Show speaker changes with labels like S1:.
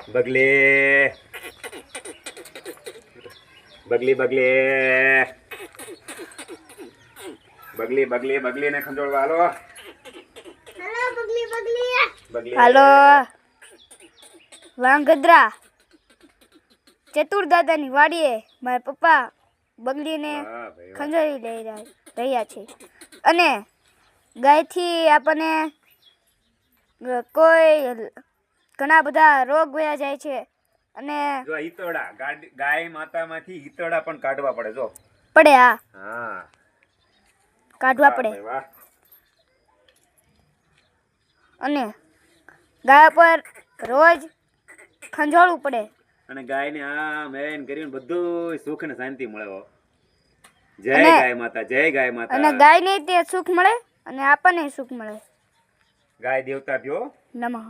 S1: બગલે બગલી બગલી બગલી બગલી બગલી ને ખંજોળવા હાલો. બગલી
S2: હાલો વાંગદ્રા ચતુર દાદાની વાડીએ મારા પપ્પા બગલીને
S1: વાહ ભાઈ વાહ.
S2: ખંજોળી લઈ રહ્યા છે. અને ગાયથી આપણને કોઈ ઘણા બધા રોગ વયા જાય છે. અને
S1: જો ઈતોડા ગાય માતામાંથી ઈતોડા પણ કાઢવા પડે જો.
S2: પડે હા
S1: હા
S2: કાઢવા
S1: વાહ
S2: પડે.
S1: ભાઈ વાહ.
S2: અને ગાય પર રોજ ખંજોળવું પડે.
S1: અને ગાયને આમ એન કરીને બધું સુખ ને શાંતિ મળે હો. જય
S2: અને
S1: ગાય માતા, જય ગાય
S2: અને
S1: માતા.
S2: ગાયને તે સુખ મળે અને આપણને સુખ મળે.
S1: ગાય દેવતા થયો.
S2: નમઃ.